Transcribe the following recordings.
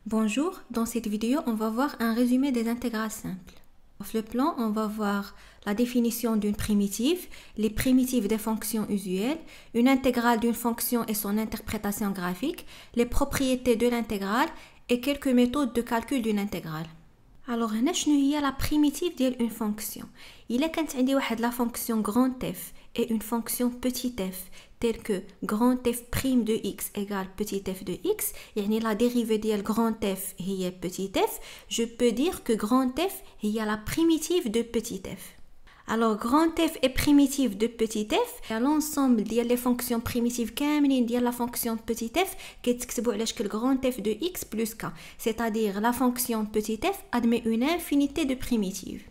Bonjour, dans cette vidéo, on va voir un résumé des intégrales simples. Sur le plan, on va voir la définition d'une primitive, les primitives des fonctions usuelles, une intégrale d'une fonction et son interprétation graphique, les propriétés de l'intégrale et quelques méthodes de calcul d'une intégrale. Alors, شنو هي la primitive ديال une fonction. Il est quand عندي واحد la fonction grand f et une fonction petit f telle que grand f prime de x égale petit f de x, يعني la dérivée ديال grand f هي petit f, je peux dire que grand f هي la primitive de petit f. Alors, grand f est primitive de petit f, l'ensemble des fonctions primitives كاملين ديال la fonction petit f كيتكتبوا علاش que grand f de x plus k, c'est-à-dire la fonction petit f admet une infinité de primitives.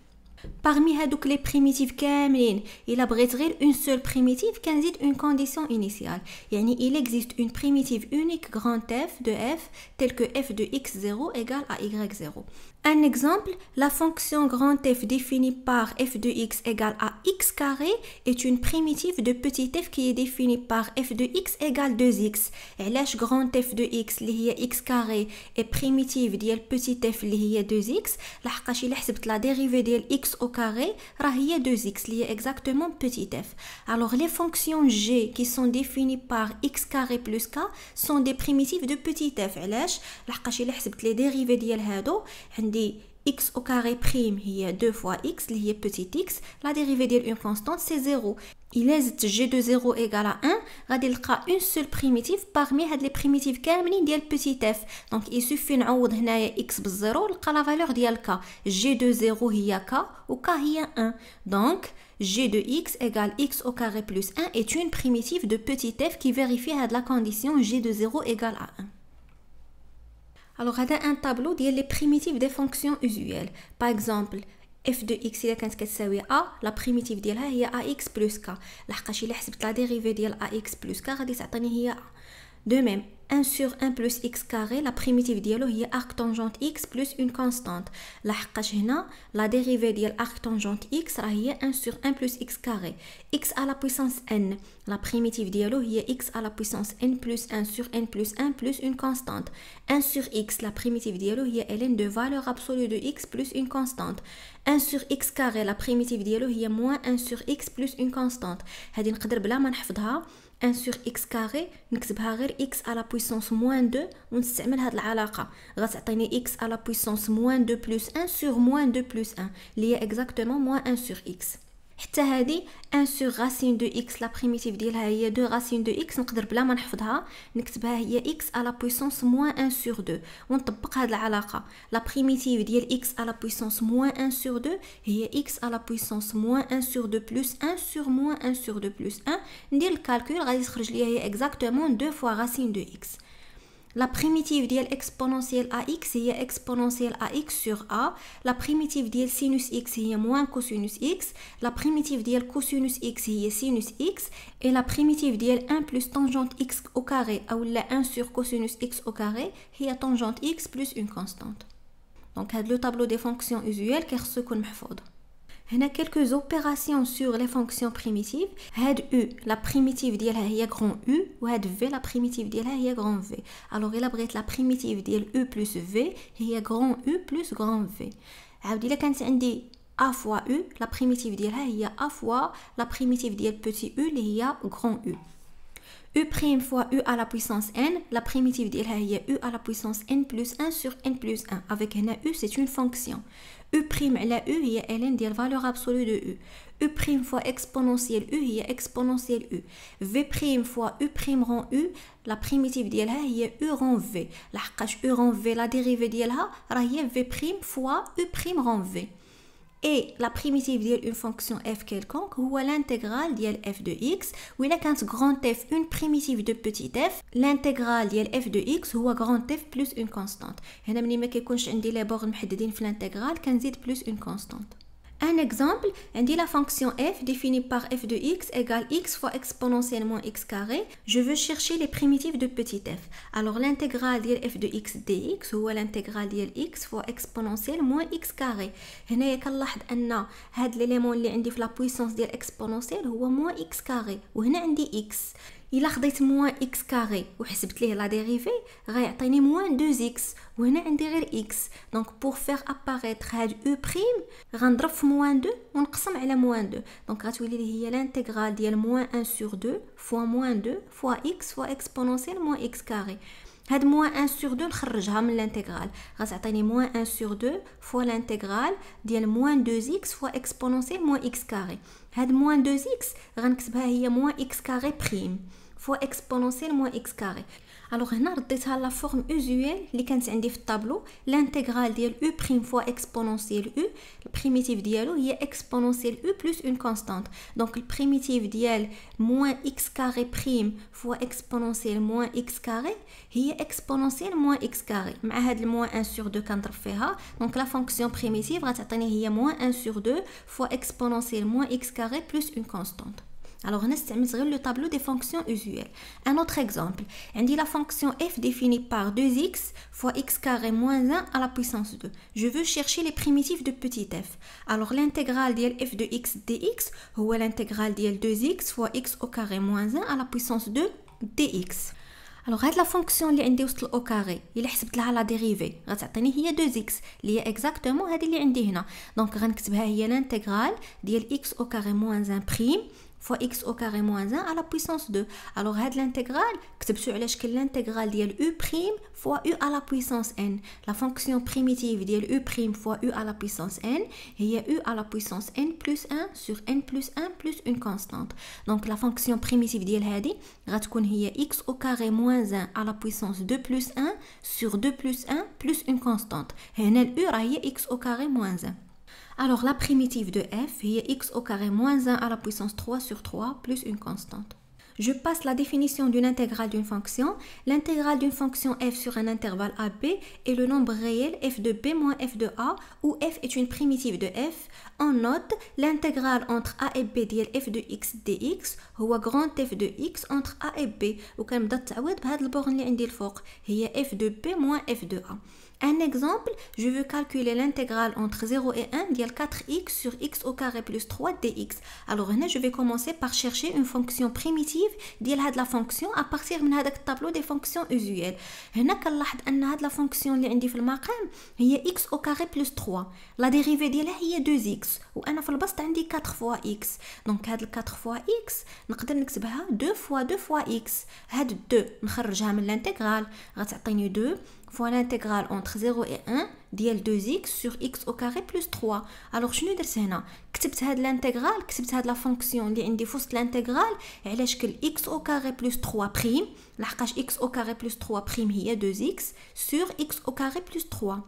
Parmi هذوك les primitives كاملين إلا بغيت غير une seule primitive كنزيد une condition initiale, يعني il existe une primitive unique grand f de f telle que f de x0 égale à y0. Un exemple, la fonction grand f définie par f de x égale à x carré est une primitive de petit f qui est définie par f de x égale 2x. علاش grand f de x اللي هي x carré est primitive ديال petit f اللي هي 2x لحقاش إلا حسبت la dérivée ديال x au carré راه هي 2x اللي هي exactement petit f. Alors les fonctions g qui sont définies par x carré plus k sont des primitives de petit f. علاش لحقاش إلا حسبت les dérivées ديال هادو عندي x au carré prime هي 2 fois x اللي هي petit x, la dérivée ديال une constante c'est 0. إلا زدت g de 0 égale à 1 غادي نلقى une seule primitive parmi هاد les primitives كاملين ديال petit f. Donc il suffit نعوض هنايا x بالزيرو نلقى la valeur ديال k. g de 0 هي k و k هي 1. Donc g de x égale x au carré plus 1 est une primitive de petit f qui vérifie هاد la condition g de 0 égale à 1. Alors, هذا un tableau ديال les primitives des fonctions usuelles. Par exemple, f de x إذا كانت كتساوي a, la primitive ديالها هي ax plus k. لحقاش إلا حسبت la dérivée ديال ax plus k غادي تعطيني هي a. De même, 1 sur 1 plus x carré, la primitive ديالو هي arc tangente x plus une constante. لحقاش هنا la dérivée ديال arc tangente x راه هي 1 sur 1 plus x carré. x à la puissance n, la primitive ديالو هي x à la puissance n plus 1 sur n plus 1 plus une constante. 1 sur x, la primitive ديالو هي ln de valeur absolue de x plus une constante. 1 sur x carré, la primitive ديالو هي moins 1 sur x plus une constante. هذه نقدر بلا ما نحفظها 1 sur x carré نكتبها غير x à la puissance moins 2 ونستعمل هاد العلاقة غتعطيني x à la puissance moins 2 plus 1 sur moins 2 plus 1 اللي هي exactement moins 1 sur x. حتى هادي 1 sur racine de x la primitive ديالها هي 2 racine de x نقدر بلا ما نحفظها نكتبها هي x à la puissance moins 1 sur 2 ونطبق هاد العلاقة. la primitive ديال x à la puissance moins 1 sur 2 هي x à la puissance moins 1 sur 2 plus 1 sur moins 1 sur 2 plus 1. ندير الكالكول غادي تخرج ليا هي exactement 2 fois racine de x. La primitive ديال exponentielle ax هي exponentielle ax sur a. La primitive ديال sinus x هي moins cosinus x. La primitive ديال cosinus x هي sinus x. Et la primitive ديال 1 plus tangente x au carré ou 1 sur cosinus x au carré هي tangente x plus une constante. Donc هذا le tableau des fonctions usuelles كيخصو يكون محفوظ. هنا quelques opérations sur les fonctions primitives. هاد u la primitive ديالها هي grand u وهاد v la primitive ديالها هي grand v. alors إلا بغيت la primitive ديال u plus v هي grand u plus grand v. عاود إلا كانت عندي a fois u la primitive ديالها هي a fois la primitive ديال petit u اللي هي grand u. u prime fois u à la puissance n, la primitive ديالها هي u à la puissance n plus 1 sur n plus 1. Avec هنا u c'est une fonction. u prime على u هي ln ديال valeur absolue de u. u prime fois exponentielle u هي exponentielle u. v prime fois u prime rang u, la primitive ديالها هي u rang v. لحقاش u rang v la dérivée ديالها راه هي v prime fois u prime rang v. Et la primitive ديال une fonction f quelconque هو l'intégrale ديال f de x. و إلا كانت grand f une primitive de petit f, l'intégrale ديال f de x هو grand f plus une constante. هنا ملي ما كيكونش عندي لي بوغ محددين في l'intégrale كنزيد plus une constante. Un exemple, عندي la fonction f définie par f de x égale x fois exponentielle moins x carré. Je veux chercher les primitives de petit f. Alors l'intégrale ديال f de x dx هو l'intégrale ديال x fois exponentielle moins x carré. هنايا كنلاحظ ان هاد l'élément اللي عندي في la puissance ديال exponentielle هو moins x carré وهنا عندي x. الا خديت موان اكس كاري وحسبت ليه لا ديريفي غيعطيني موان 2 اكس، وهنا عندي غير اكس. دونك بور فيغ اباريتر هاد او بريم غنضرب في موان 2 ونقسم على موان 2. دونك غتولي لي هي لانتيغرال ديال موان 1 sur 2 فوا موان 2 فوا اكس فوا اكسبونونسيال موان اكس كاري. هاد موان 1 sur 2 نخرجها من لانتيغرال غتعطيني موان 1 sur 2 فوا لانتيغرال ديال موان 2 اكس فوا اكسبونونسيال موان اكس كاري. هاد موان 2 اكس غنكتبها هي موان اكس كاري بريم فوا اكسبونونسيال موان اكس كاري. الوغ هنا رديتها لا فورم اوزويل اللي كانت عندي في الطابلو. لانتيغرال ديال او بريم فوا اكسبونونسيال او، البريميتيف ديالو هي اكسبونونسيال او بلس اون كونستانت. دونك البريميتيف ديال موان اكس كاري بريم فوا اكسبونونسيال موان اكس كاري هي اكسبونونسيال موان اكس كاري. مع هاد الموان 1 sur 2 كنضرب فيها، دونك لا فونكسيون بريميتيف غتعطيني هي موان 1 sur 2 فوا اكسبونونسيال موان اكس كاري بلس اون كونستانت. Alors, on a le tableau des fonctions usuelles. Un autre exemple. On dit la fonction f définie par 2x fois x carré moins 1 à la puissance 2. Je veux chercher les primitives de petit f. Alors, l'intégrale de f de x dx ou l'intégrale de 2x fois x au carré moins 1 à la puissance 2 dx. Alors, هاد la fonction اللي عندي وسط الاو كاري الا حسبت لها لا ديريفي غتعطيني هي 2x اللي هي اكزاكتومون هذه اللي عندي هنا. دونك غنكتبها هي l'intégrale ديال x au carré moins 1 prime fois x au carré moins 1 à la puissance 2. Alors هاد l'intégrale كتبتو على شكل l'intégrale ديال u prime fois u à la puissance n. La fonction primitive ديال u prime fois u à la puissance n هي u à la puissance n plus 1 sur n plus 1 plus une constante. Donc la fonction primitive ديال هادي غتكون هي x au carré moins 1 à la puissance 2 plus 1 sur 2 plus 1 plus une constante. هنا ال u راه هي x au carré moins 1. Alors, la primitive de f est x au carré moins 1 à la puissance 3 sur 3 plus une constante. Je passe la définition d'une intégrale d'une fonction. L'intégrale d'une fonction f sur un intervalle AB est le nombre réel f de b moins f de a, où f est une primitive de f. On note l'intégrale entre a et b ديال f de x dx هو grand f de x entre a et b. وكنبدا تعوض بهاد البورن اللي عندي الفوق هي f de b moins f de a. Un exemple, je veux calculer l'intégrale entre 0 et 1 ديال 4x sur x au carré plus 3 dx. Alors هنا je vais commencer par chercher une fonction primitive ديال هاد la fonction à partir من هذاك الطابلو des fonctions usuelles. هنا كنلاحظ ان هاد la fonction اللي عندي في المقام هي x au carré plus 3. لا ديريفي ديالها هي 2x وانا في البسط عندي 4 fois x. دونك هاد 4 fois x نقدر نكتبها 2 fois x. هاد 2 نخرجها من الانتيغرال غتعطيني 2 fois l'intégrale entre 0 et 1 ديال 2x sur x au carré plus 3. alors شنو درت هنا؟ كتبت هاد الانتيغرال، كتبت هاد لا فونكسيون اللي عندي في وسط الانتيغرال على شكل x au carré plus 3 بريم، لحقاش x au carré plus 3 بريم هي 2x sur x au carré plus 3.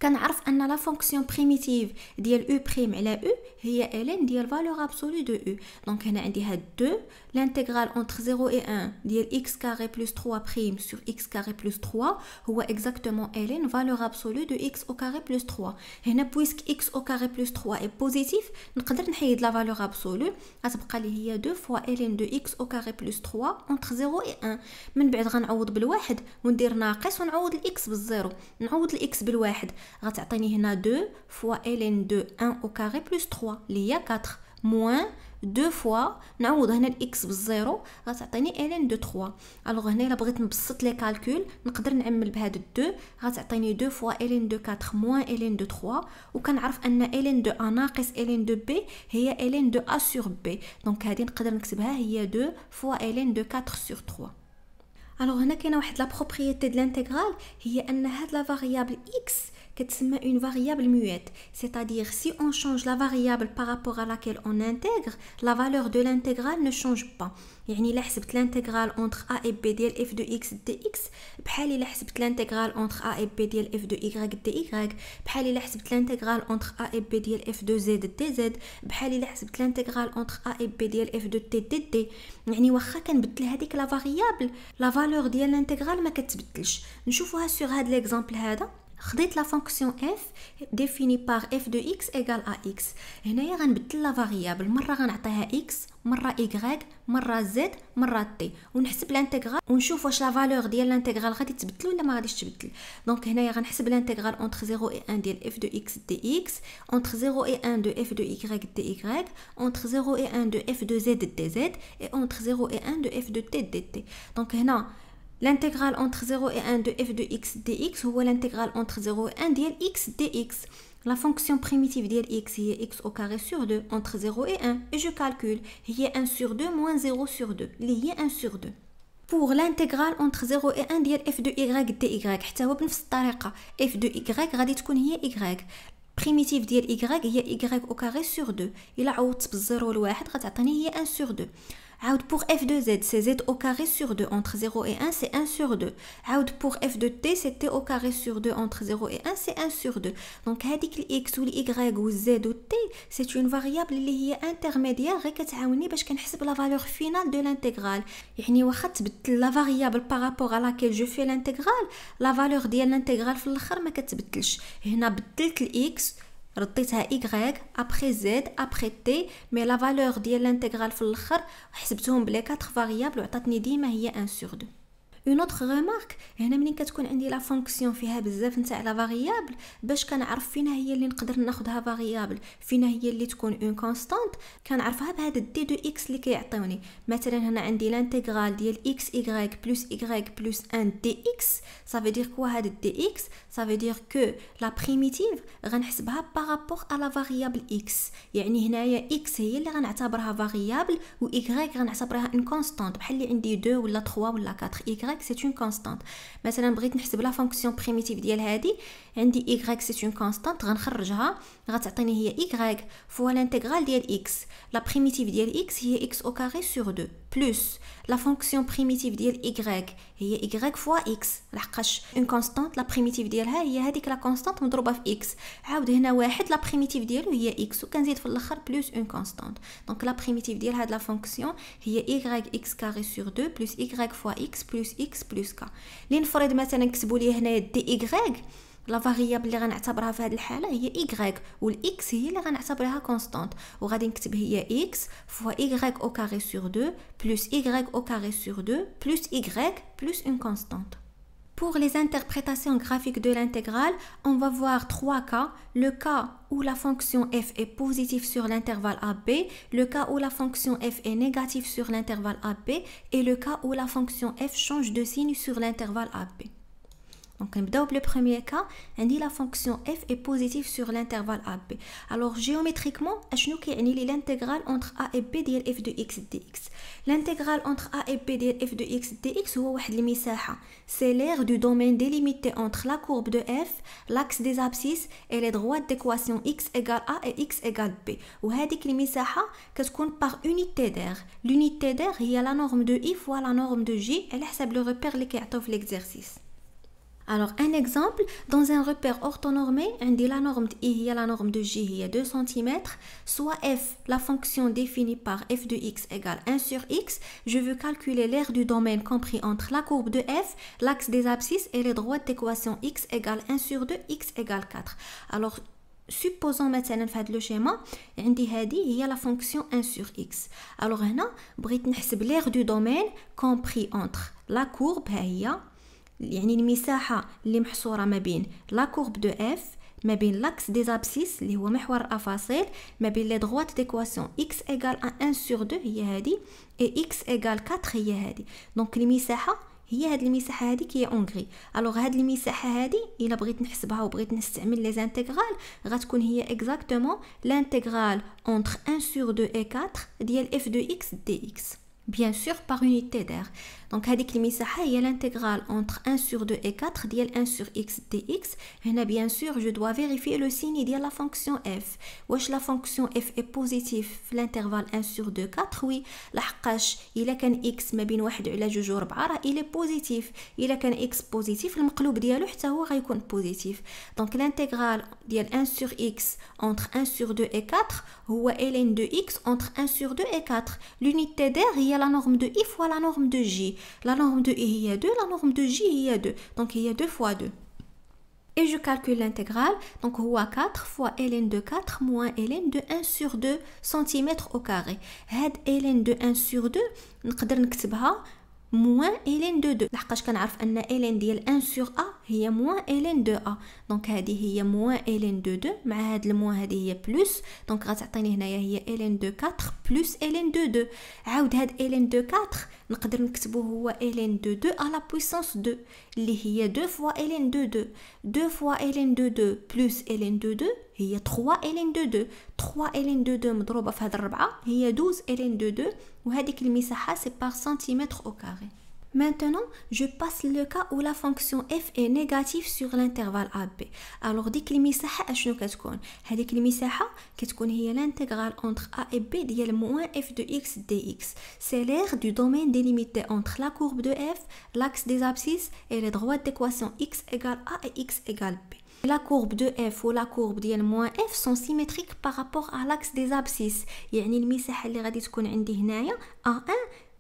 كنعرف ان لا فونكسيون بريميتيف ديال او بريم على او هي ln ديال فالور ابسولو دو او. دونك هنا عندي هاد 2 l'intégral entre 0 et 1 ديال x carré plus 3 prime sur x carré plus 3 هو exactement ln valeur absolue de x au carré plus 3. هنا puisque x au carré plus 3 est positif نقدر نحيد la valeur absolue غتبقى لي هي 2 fois ln de x au carré plus 3 entre 0 et 1. من بعد غنعوض بالواحد وندير ناقص ونعوض الاكس بالزيرو، نعوض الاكس بالواحد غتعطيني هنا 2 fois ln de 1 au carré plus 3 اللي هي 4 moins 2 fois نعوض هنا الاكس بالزيرو غتعطيني ln de 3. الوغ هنا الا بغيت نبسط لي كالكول نقدر نعمل بهاد 2 غتعطيني 2 fois ln de 4 moins ln de 3 وكنعرف ان ln de a ناقص ln de b هي ln de a sur b. دونك هذه نقدر نكتبها هي 2 fois ln de 4 sur 3. الوغ هنا كاينه واحد لا بروبريتي د l'intégral هي ان هاد لا فاريابل x كتسمى une variable muette, c'est-à-dire si on change la variable par rapport à laquelle on intègre, la valeur de l'intégrale ne change pas. يعني إلا حسبت l'intégrale entre a et b ديال f de x dx بحال إلا حسبت l'intégrale entre a et b ديال f de y dy بحال إلا حسبت l'intégrale entre a et b ديال f de z dz بحال إلا حسبت l'intégrale entre a et b ديال f de t dd. يعني واخا كنبدل هذيك لا فاريابل لا فالور ديال l'intégrale ما كتبدلش. نشوفوها sur هذا l'exemple هذا. خديت لا فونكسيون f définie par f de x égale à x. هنايا غنبدل لا فاريابل، مره غنعطيها x، مره y، مره z، مره t، ونحسب الانتغرال ونشوف واش لا فالور ديال الانتغرال غادي تبدل ولا ما غاديش تبدل. دونك هنايا غنحسب الانتغرال entre 0 et 1 ديال f de x dx، entre 0 et 1 de f de y dy، entre 0 et 1 de f de z dz، et entre 0 et 1 de f de t dt. دونك هنا l'intégral entre 0 et 1 de f de x dx هو l'intégral entre 0 et 1 ديال x dx. La fonction primitive ديال x هي x au carré sur 2 entre 0 et 1 et je calcule هي 1 sur 2 moins 0 sur 2 اللي هي 1 sur 2. Pour l'intégrale entre 0 et 1 ديال f de y dy حتى هو بنفس الطريقة f de y غادي تكون هي y. primitive ديال y هي y au carré sur 2. إلا عوضت بالزيرو والواحد غتعطيني هي 1 sur 2. عاود pour f de z c'est z au carré sur 2 entre 0 et 1 c'est 1 sur 2. عاود pour f de t c'est t au carré sur 2 entre 0 et 1 c'est 1 sur 2. donc هذيك ال x و ال y و z و t c'est une variable اللي هي intermédiaire غير كتعاوني باش كنحسب la valeur finale de l'intégrale. يعني واخا تبدل la variable par rapport à laquelle je fais l'intégrale la valeur ديال l'intégrale في الاخر ما كتبدلش. هنا بدلت ال x رديتها y après z après t mais la valeur ديال الانتغرال في الاخر حسبتهم بلي 4 فاريابل وعطاتني ديما هي 1 sur 2. Une autre remarque هنا ملي كتكون عندي لا فونكسيون فيها بزاف نتاع لا فاريابل باش كنعرف فينا هي اللي نقدر ناخذها فاريابل فينا هي اللي تكون اون كونستانت كنعرفها بهذا دي دو اكس اللي كيعطيوني. مثلا هنا عندي الانتغرال ديال اكس y plus y plus 1 dx ça veut dire quoi هذا dx ça veut dire que la primitive غنحسبها par rapport à la variable x. يعني هنايا x هي اللي غنعتبرها فاريابل و y غنعتبرها اون كونستانت بحال اللي عندي 2 ولا 3 ولا 4 y c'est une constante. مثلا بغيت نحسب لا فونكسيون بريميتيف ديال هذه عندي y c'est une constante غنخرجها غتعطيني هي y فوا الانتغرال ديال x. لا بريميتيف ديال x هي x au carré sur 2 plus لا فونكسيون بريميتيف ديال y هي y فوا x لحقاش اون كونستانت لا بريميتيف ديالها هي هذيك لا كونستانت مضروبه في x. عاود هنا واحد لا بريميتيف ديالو هي x وكنزيد في الاخر بلس اون كونستانت. دونك لا بريميتيف ديال هاد لا فونكسيون هي y x carré sur 2 plus y fois x plus x plus k. لنفرض مثلا كتبوا لي هنايا دي y لا فاريابل اللي غنعتبرها في هذه الحاله هي y والاكس هي اللي غنعتبرها كونستانت وغادي نكتب هي x فوا y au carré sur 2 plus y au carré sur 2 plus y plus une constante. Pour les interprétations graphiques de l'intégrale, on va voir 3 cas. Le cas où la fonction f est positive sur l'intervalle AB, le cas où la fonction f est négative sur l'intervalle AB et le cas où la fonction f change de signe sur l'intervalle AB. Donc, le premier cas, on dit la fonction f est positive sur l'intervalle AB. Alors, géométriquement, l'intégrale entre a et b de f de x dx. L'intégrale entre a et b de f de x dx c'est l'aire du domaine délimité entre la courbe de f, l'axe des abscisses et les droites d'équation x égale a et x égale b. وهذيك المساحة كتكون par unité d'aire. L'unité d'aire هي la norme de i fois la norme de j على حسب le repère اللي كيعطيو في l'exercice. Alors, un exemple, dans un repère orthonormé, on dit la norme de I, la norme de J, il y a 2 cm, soit f, la fonction définie par f de x égale 1 sur x, je veux calculer l'aire du domaine compris entre la courbe de f, l'axe des abscisses et les droites d'équation x égale 1 sur 2, x égale 4. Alors, supposons مثلا في هذا لو شيما عندي هذه هي la fonction 1 sur x. Alors هنا بغيت نحسب l'aire du domaine compris entre la courbe ها هي يعني المساحة اللي محصورة ما بين لا كورب دو اف ما بين لاكس دي زابسيس اللي هو محور الافاصيل ما بين لي دغوات ديكواسيون x égale 1 sur 2 هي هذه et x égale 4 هي هذه. دونك المساحة هي هاد المساحة هذيك هي اونغري. الوغ هاد المساحة هذه الا بغيت نحسبها وبغيت نستعمل لي زانتيغرال غتكون هي اكزاكتومون l'intégral entre 1 sur 2 et 4 ديال f de x dx. Bien sûr par unité d'aire. Donc هذيك المساحة هي l'intégrale entre 1 sur 2 et 4 ديال 1 sur x dx. هنا bien sûr je dois vérifier le signe ديال la fonction f. واش la fonction f est positive في l'intervalle 1 sur 2 4 oui لحقاش إلا كان x ما بين 1 على 2 و 4 راه il est positif. إلا كان x positif المقلوب ديالو حتى هو غيكون positif. Donc l'intégrale ديال 1 sur x entre 1 sur 2 et 4 هو ln de x entre 1 sur 2 et 4. L'unité d'aire هي la norme de i fois la norme de j. La norme de i هي 2, la norme de j هي 2. Donc il y a 2 fois 2. et je calcule l'intégrale. Donc, هو 4 fois ln de 4 moins ln de 1 sur 2 cm au carré. هاد ln de 1 sur 2 نقدر نكتبها moins ln de 2 لحقاش كنعرف ان ln ديال 1 sur a هي moins ln de a. دونك هذه هي moins ln de 2 مع هاد الموان هذه هي بلس. دونك غتعطيني هنايا هي ln de 4 plus ln de 2. عاود هاد ln de 4 نقدر نكتبو هو ln de 2 à la puissance 2 اللي هي 2 fois ln de 2. 2 fois ln de 2 plus ln de 2 هي 3 ln de 2. 3 ln de 2 مضروبة في هاد الربعة هي 12 ln de 2 وهذيك المساحة c'est par centimètre au carré. Maintenant, je passe le cas où la fonction f est négative sur l'intervalle AB. Alors, ديك المساحة اشنو كتكون؟ هذيك المساحة كتكون هي l'intégrale entre A et B ديال moins f de x dx. C'est l'aire du domaine délimité entre la courbe de f, l'axe des abscisses et les droites d'équation x égale A et x égale B. La courbe de f ou la courbe ديال moins f sont symétriques par rapport à l'axe des abscisses. يعني المساحة اللي غادي تكون عندي هنايا A1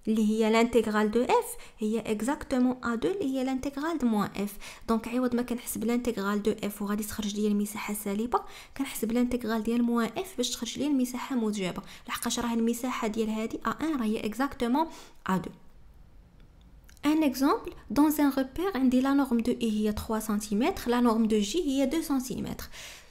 اللي هي l'intégrale de f هي exactement A2 اللي هي l'intégrale de moins f. دونك عوض ما كنحسب l'intégrale de f وغادي تخرج لي المساحة سالبة كنحسب l'intégrale ديال moins f باش تخرج لي المساحة موجبة لحقاش راه المساحة ديال هذه A1 راه هي exactement A2. Un exemple, dans un repère, la norme de I est 3 cm, la norme de J est 2 cm.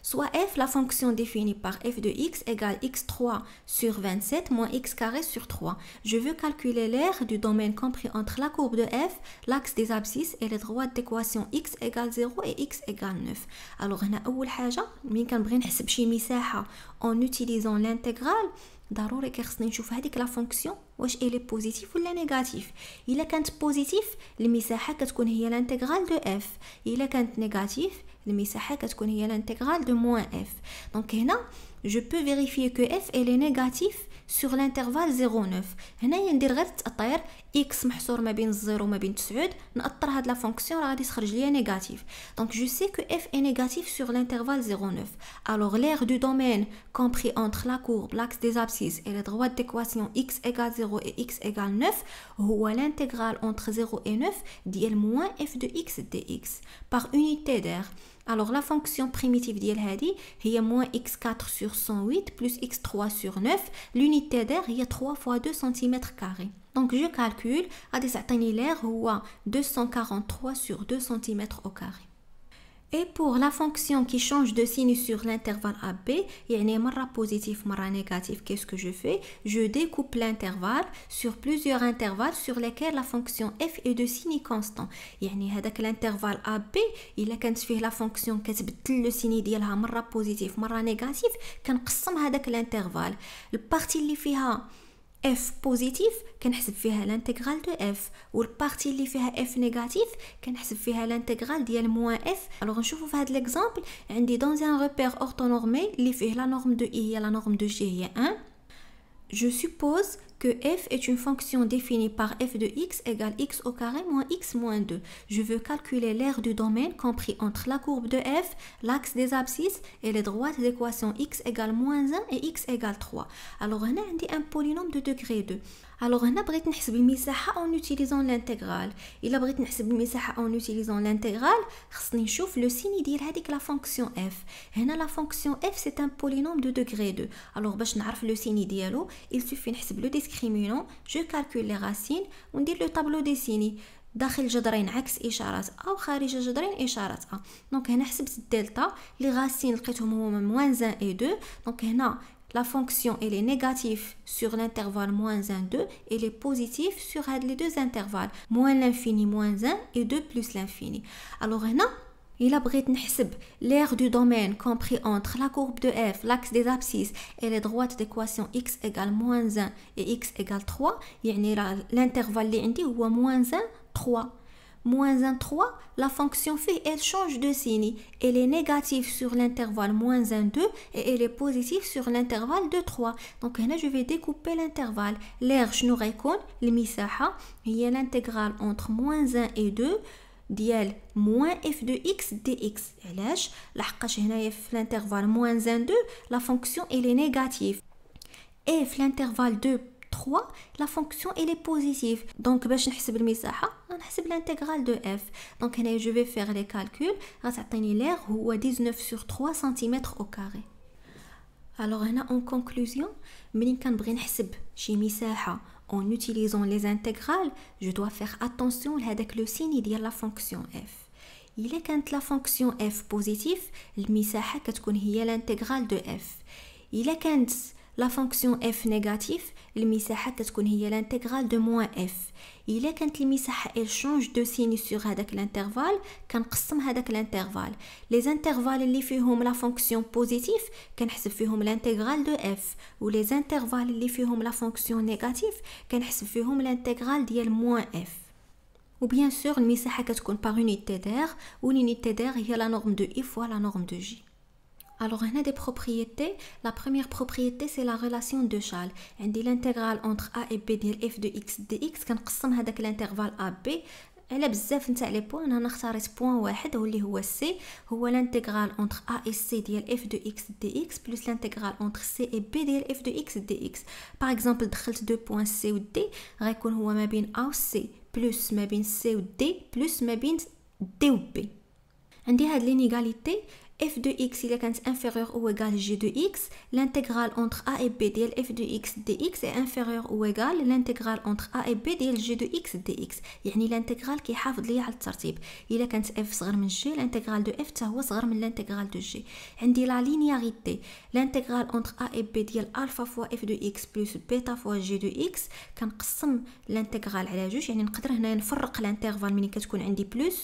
Soit f, la fonction définie par f de x égale x3 sur 27 moins x carré sur 3. Je veux calculer l'aire du domaine compris entre la courbe de f, l'axe des abscisses et les droites d'équation x égale 0 et x égale 9. Alors, هنا أول حاجة مين كنبغي نحسب شي مساحة en utilisant l'intégrale ضروري كيخصني نشوف هذيك لا فونكسيون واش إلي بوزيتيف ولا نيجاتيف. الا كانت بوزيتيف المساحه كتكون هي l'intégrale de f. الا كانت نيجاتيف المساحه كتكون هي l'intégrale de moins f. دونك هنا je peux vérifier que f elle est négatif sur l'intervalle 0,9. هنايا ندير غير التأطير x محصور ما بين 0 وما بين 9 نأطر هاد لا فونكسيون راه غادي تخرج ليا نيجاتيف. دونك je sais que f est négatif sur l'intervalle 0,9. Alors l'aire du domaine compris entre la courbe, l'axe des abscisses et les droites d'équation x égale 0 et x égale 9 هو l'intégrale entre 0 et 9 ديال moins f de x dx par unité d'aire. Alors la fonction primitive ديال هذه هي moins x4 sur 108 plus x3 sur 9. L'unité d'aire هي 3 fois 2 cm carré. Donc je calcule, غادي تعطيني l'aire هو 243 sur 2 cm au carré. Et pour la fonction qui change de signe sur l'intervalle AB, يعني مرة positif مرة négatif, qu'est-ce que je fais? Je découpe l'intervalle sur plusieurs intervalles sur lesquels la fonction f est de signe constant. يعني هذاك l'intervalle AB إلا كانت فيه la fonction كتبدل le signe ديالها مرة positif مرة négatif كنقسم هذاك l'intervalle. البارتي اللي فيها f positif كنحسب فيها l'intégrale de f والبارتي اللي فيها f négatif كنحسب فيها l'intégrale ديال moins f. alors نشوفوا في هذا l'exemple عندي dans un repère orthonormé اللي فيه la norme de i هي la norme de j هي 1. Je suppose que f est une fonction définie par f de x égale x au carré moins x moins 2. Je veux calculer l'aire du domaine compris entre la courbe de f, l'axe des abscisses et les droites d'équation x égale moins 1 et x égale 3. Alors هنا عندي un polynôme de degré 2. Alors هنا بغيت نحسب المساحة en utilisant l'intégrale. إلا بغيت نحسب المساحة en utilisant l'intégrale خصني نشوف le signe ديال هذيك la fonction f. هنا la fonction f c'est un polynôme de degré 2. Alors باش نعرف le signe ديالو il suffit نحسب le discriminant, je calcule les racines وندير le tableau des signes. داخل جذرين عكس إشارات A وخارج جذرين إشارات A. دونك هنا حسبت الدلتا لي غاسين لقيتهم هما moins 1 et 2. دونك هنا la fonction elle est négative sur l'intervalle moins 1, 2 et elle est positive sur les deux intervalles moins l'infini moins 1 et 2 plus l'infini. Alors هنا إلا بغيت نحسب l'aire du domaine compris entre la courbe de f, l'axe des abscisses et les droites d'équation x égale moins 1 et x égale 3 يعني l'intervalle اللي عندي هو moins 1, 3. Moins 1, 3, la fonction phi, elle change de signe. Elle est négative sur l'intervalle moins 1, 2 et elle est positive sur l'intervalle de 3. Donc là, je vais découper l'intervalle. L'aire, شنو غيكون المساحة هي l'intégrale entre moins 1 et 2 ديال moins f de x dx. علاش؟ لحقاش هنايا في l'intervalle moins 1, 2 la fonction elle est négative. Et في l'intervalle 2, 3 3 la fonction elle est positive. Donc باش نحسب المساحة غنحسب l'intégrale de f. Donc هنا je vais faire les calculs. غتعطيني l'air هو 19 sur 3 cm au carré. Alors هنا en conclusion ملي كنبغي نحسب شي مساحة en utilisant les intégrales, je dois faire attention لهداك le signe ديال la fonction f. إلا كانت la fonction f positive المساحة كتكون هي l'intégrale de f. إلا كانت la fonction f négative المساحة كتكون هي l'intégrale de moins f. إلا كانت المساحة elle change de signe sur هذاك l'intervalle كنقسم هذاك l'intervalle. les intervalles اللي فيهم la fonction positive كنحسب فيهم l'intégrale de f و les intervalles اللي فيهم la fonction négative كنحسب فيهم l'intégrale ديال moins f. ou bien sûr المساحة كتكون par unité d'air و l'unité d'air هي la norme de I fois la norme de J. Alors, on a des propriétés. La première propriété, c'est la relation de Schall. On dit l'intégrale entre a et b de f de x dx. Quand on قسم l'intervalle a b, elle a بزاف نتاع les points. On a اختاريت point واحد اللي هو c. هو l'intégrale entre a et c ديال f de x dx plus l'intégrale entre c et b ديال f de x dx. Par exemple, دخلت deux points c و d. غيكون هو ما بين a و c plus ما بين c و d plus ما بين d و b. عندي هاد l'inégalité f de x il est inférieur ou égal g de x, l'intégrale entre a et b ديال f de x dx est inférieur ou égal l'intégrale entre a et b ديال g de x dx. يعني l'intégrale كيحافظ ليا على الترتيب. إلا كانت f صغر من g l'intégrale de f حتى هو صغر من l'intégrale de g. عندي la linéarité, l'intégrale entre a et b ديال alpha fois f de x plus bêta fois g de x كنقسم l'intégrale على جوج. يعني نقدر هنا نفرق l'intervalle ملي كتكون عندي plus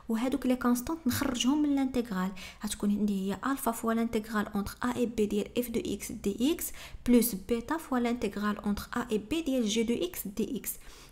وهادوك لي كونستانت نخرجهم من l'intégrale. غتكون عندي هي alpha fois l'intégrale entre a et b ديال f de x dx plus bêta fois l'intégrale entre a et b ديال g de x dx.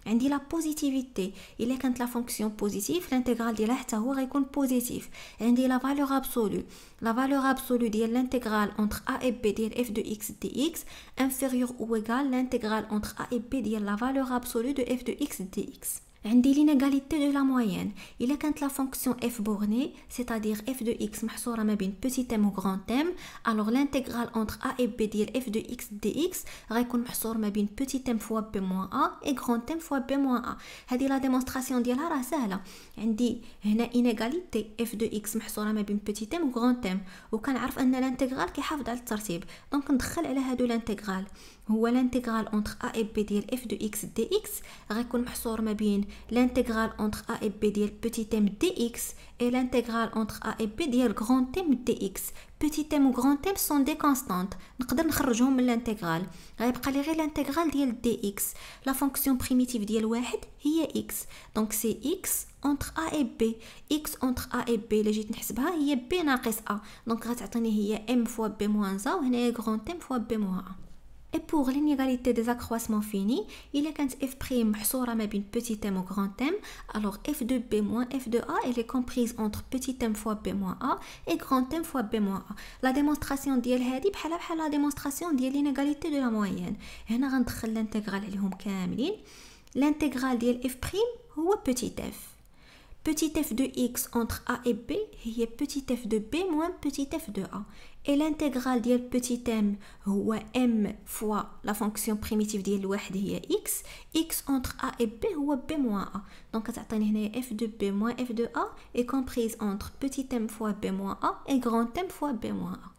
عندي la positivité. إلا كانت la fonction positive l'intégrale ديالها حتى هو غيكون positif. عندي la valeur absolue. La valeur absolue ديال l'intégrale entre a et b ديال f de x dx inférieure ou égale l'intégrale entre a et b ديال la valeur absolue de f de x dx. عندي l'inégalité de la moyenne. إلا كانت la fonction f bornée, c'est-à-dire f de x محصورة ما بين petit m و grand m, alors l'intégrale entre a et b ديال f de x dx غيكون محصور ما بين petit m fois b moins a et grand m fois b moins a. هذه la démonstration ديالها راه سهلة. عندي هنا inégalité f de x محصورة ما بين petit m و grand m وكنعرف أن l'intégrale كيحافظ على الترتيب. دونك ندخل على هادو l'intégrale. هو l'intégrale entre a et b ديال f de x dx غيكون محصور ما بين l'intégrale entre a et b ديال petit m dx et l'intégrale entre a et b ديال grand m dx. petit m و grand m sont des constantes. نقدر نخرجهم من l'intégrale. غيبقى لي غير l'intégrale ديال dx. la fonction primitive ديال واحد هي x. donc c'est x entre a et b. x entre a et b اللي جيت نحسبها هي b ناقص a. donc غتعطيني هي m fois b moins a وهنا grand m fois b moins a. Et pour l'inégalité des accroissements finis, il est quand f' محصورة ما بين petit m ou grand m, alors f de b moins f de a elle est comprise entre petit m fois b moins a et grand m fois b moins a. La démonstration ديال هذه بحال la démonstration ديال l'inégalité de la moyenne. هنا غندخل l'intégrale عليهم كاملين. L'intégrale ديال f' هو petit f. Petit f de x entre a et b هي petit f de b moins petit f de a. Et l'intégrale ديال petit m هو m fois la fonction primitive ديال الواحد هي x. x entre a et b هو b moins a. donc كتعطيني هنا f de b moins f de a est comprise entre petit m fois b moins a et grand m fois b moins a.